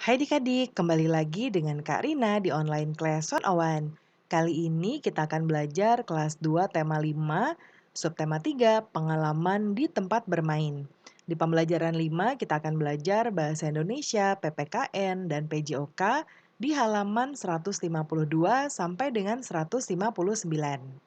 Hai adik-adik, kembali lagi dengan Kak Rina di online class 101. Kali ini kita akan belajar kelas 2 tema 5, subtema 3, pengalaman di tempat bermain. Di pembelajaran 5 kita akan belajar bahasa Indonesia, PPKN, dan PJOK di halaman 152 sampai dengan 159.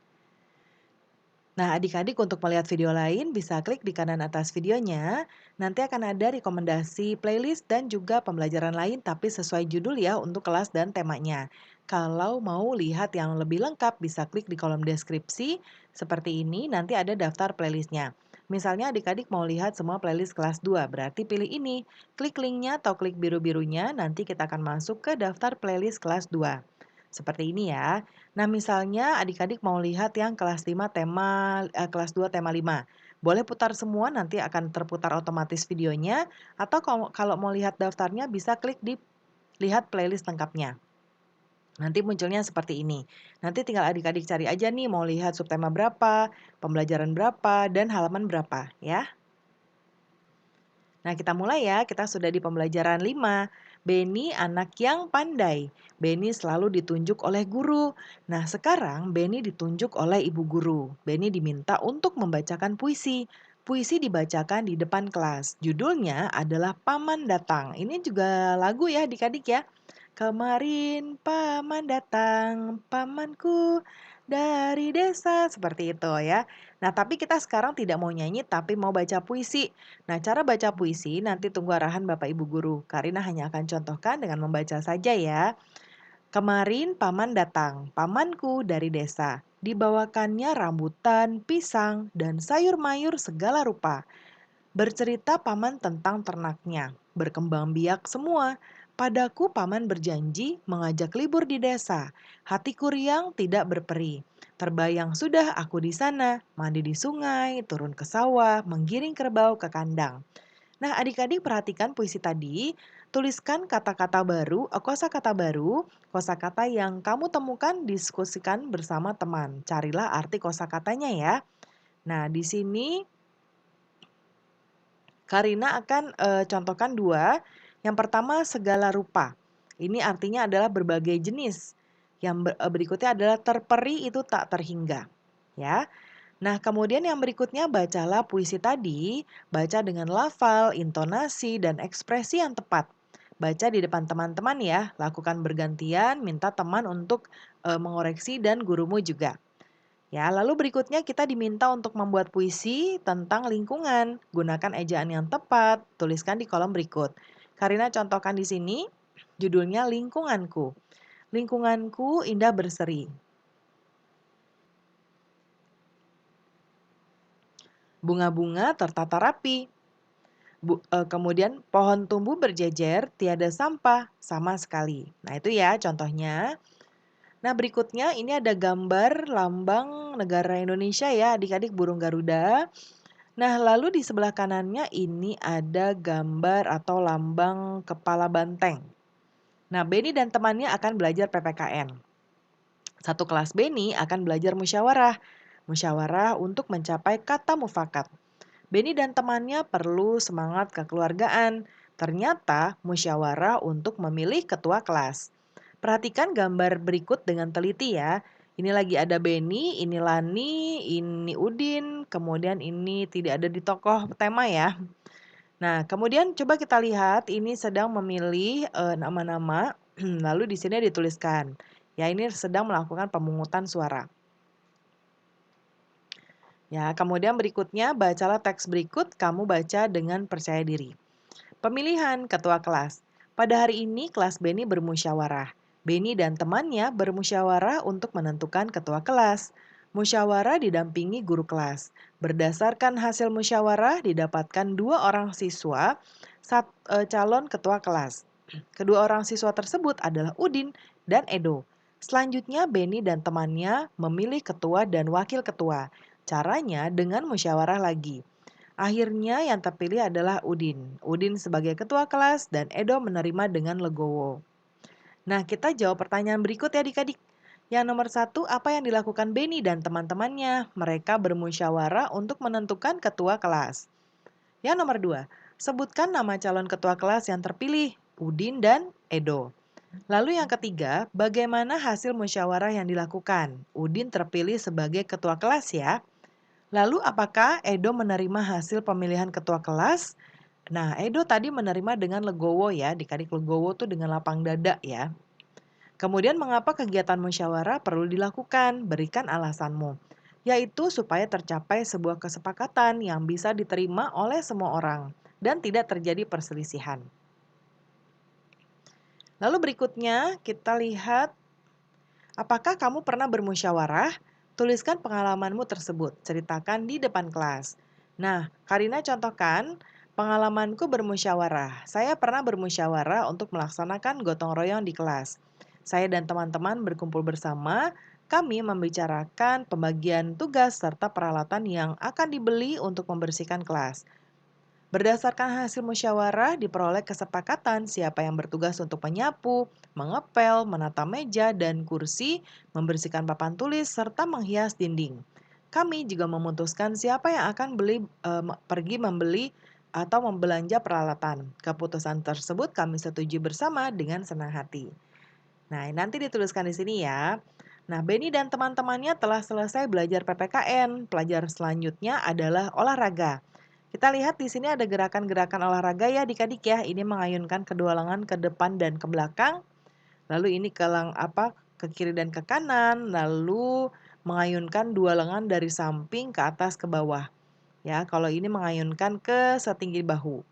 Nah, adik-adik untuk melihat video lain bisa klik di kanan atas videonya. Nanti akan ada rekomendasi playlist dan juga pembelajaran lain tapi sesuai judul ya untuk kelas dan temanya. Kalau mau lihat yang lebih lengkap bisa klik di kolom deskripsi seperti ini, nanti ada daftar playlistnya. Misalnya adik-adik mau lihat semua playlist kelas 2, berarti pilih ini. Klik linknya atau klik biru-birunya, nanti kita akan masuk ke daftar playlist kelas 2. Seperti ini ya. Nah, misalnya adik-adik mau lihat yang kelas 2 tema 5. Boleh putar semua nanti akan terputar otomatis videonya atau kalau mau lihat daftarnya bisa klik di lihat playlist lengkapnya. Nanti munculnya seperti ini. Nanti tinggal adik-adik cari aja nih mau lihat subtema berapa, pembelajaran berapa, dan halaman berapa ya. Nah, kita mulai ya. Kita sudah di pembelajaran 5. Beni anak yang pandai. Beni selalu ditunjuk oleh guru. Nah, sekarang Beni ditunjuk oleh ibu guru. Beni diminta untuk membacakan puisi. Puisi dibacakan di depan kelas. Judulnya adalah Paman Datang. Ini juga lagu ya adik-adik ya. Kemarin paman datang, pamanku dari desa, seperti itu ya. Nah, tapi kita sekarang tidak mau nyanyi tapi mau baca puisi. Nah, cara baca puisi nanti tunggu arahan Bapak Ibu Guru. Karina hanya akan contohkan dengan membaca saja ya. Kemarin paman datang, pamanku dari desa. Dibawakannya rambutan, pisang, dan sayur mayur segala rupa. Bercerita paman tentang ternaknya, berkembang biak semua. Padaku paman berjanji mengajak libur di desa. Hatiku riang tidak berperi. Terbayang sudah aku di sana, mandi di sungai, turun ke sawah, menggiring kerbau ke kandang. Nah, adik-adik perhatikan puisi tadi, tuliskan kata-kata baru, kosakata yang kamu temukan, diskusikan bersama teman. Carilah arti kosakatanya ya. Nah, di sini Karina akan contohkan dua. Yang pertama segala rupa. Ini artinya adalah berbagai jenis. Yang berikutnya adalah terperi itu tak terhingga. Ya. Nah, kemudian yang berikutnya bacalah puisi tadi, baca dengan lafal, intonasi, dan ekspresi yang tepat. Baca di depan teman-teman ya, lakukan bergantian, minta teman untuk mengoreksi dan gurumu juga. Ya, lalu berikutnya kita diminta untuk membuat puisi tentang lingkungan. Gunakan ejaan yang tepat, tuliskan di kolom berikut. Karina contohkan di sini, judulnya Lingkunganku. Lingkunganku indah berseri. Bunga-bunga tertata rapi. Kemudian pohon tumbuh berjejer, tiada sampah sama sekali. Nah, itu ya contohnya. Nah, berikutnya ini ada gambar lambang negara Indonesia ya, adik-adik burung Garuda. Nah, lalu di sebelah kanannya ini ada gambar atau lambang kepala banteng. Nah, Beni dan temannya akan belajar PPKN. Satu kelas Beni akan belajar musyawarah. Musyawarah untuk mencapai kata mufakat. Beni dan temannya perlu semangat kekeluargaan. Ternyata musyawarah untuk memilih ketua kelas. Perhatikan gambar berikut dengan teliti ya. Ini lagi ada Beni, ini Lani, ini Udin, kemudian ini tidak ada di tokoh tema ya. Nah, kemudian coba kita lihat ini sedang memilih nama-nama, lalu di sini dituliskan. Ya, ini sedang melakukan pemungutan suara. Ya, kemudian berikutnya bacalah teks berikut, kamu baca dengan percaya diri. Pemilihan ketua kelas. Pada hari ini kelas Beni bermusyawarah. Beni dan temannya bermusyawarah untuk menentukan ketua kelas. Musyawarah didampingi guru kelas. Berdasarkan hasil musyawarah didapatkan 2 orang siswa, calon ketua kelas. Kedua orang siswa tersebut adalah Udin dan Edo. Selanjutnya Beni dan temannya memilih ketua dan wakil ketua. Caranya dengan musyawarah lagi. Akhirnya yang terpilih adalah Udin. Udin sebagai ketua kelas dan Edo menerima dengan legowo. Nah, kita jawab pertanyaan berikut ya adik-adik. Yang nomor 1, apa yang dilakukan Beni dan teman-temannya? Mereka bermusyawarah untuk menentukan ketua kelas. Yang nomor 2, sebutkan nama calon ketua kelas yang terpilih. Udin dan Edo. Lalu yang ketiga, bagaimana hasil musyawarah yang dilakukan? Udin terpilih sebagai ketua kelas ya. Lalu apakah Edo menerima hasil pemilihan ketua kelas? Nah, Edo tadi menerima dengan legowo ya, adik-adik legowo tuh dengan lapang dada ya. Kemudian mengapa kegiatan musyawarah perlu dilakukan? Berikan alasanmu. Yaitu supaya tercapai sebuah kesepakatan yang bisa diterima oleh semua orang dan tidak terjadi perselisihan. Lalu berikutnya kita lihat, apakah kamu pernah bermusyawarah? Tuliskan pengalamanmu tersebut, ceritakan di depan kelas. Nah, Karina contohkan, pengalamanku bermusyawarah. Saya pernah bermusyawarah untuk melaksanakan gotong royong di kelas. Saya dan teman-teman berkumpul bersama, kami membicarakan pembagian tugas serta peralatan yang akan dibeli untuk membersihkan kelas. Berdasarkan hasil musyawarah diperoleh kesepakatan siapa yang bertugas untuk menyapu, mengepel, menata meja dan kursi, membersihkan papan tulis, serta menghias dinding. Kami juga memutuskan siapa yang akan pergi membeli atau membelanja peralatan. Keputusan tersebut kami setujui bersama dengan senang hati. Nah, nanti dituliskan di sini ya. Nah, Beni dan teman-temannya telah selesai belajar PPKN. Pelajaran selanjutnya adalah olahraga. Kita lihat di sini ada gerakan-gerakan olahraga ya adik-adik ya. Ini mengayunkan kedua lengan ke depan dan ke belakang. Lalu ini ke kiri dan ke kanan. Lalu mengayunkan dua lengan dari samping ke atas ke bawah. Ya, kalau ini mengayunkan ke setinggi bahu.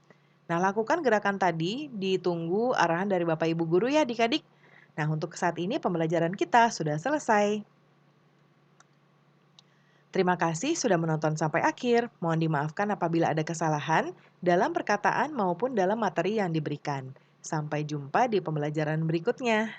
Nah, lakukan gerakan tadi, ditunggu arahan dari Bapak Ibu guru ya adik-adik. Nah, untuk saat ini pembelajaran kita sudah selesai. Terima kasih sudah menonton sampai akhir. Mohon dimaafkan apabila ada kesalahan dalam perkataan maupun dalam materi yang diberikan. Sampai jumpa di pembelajaran berikutnya.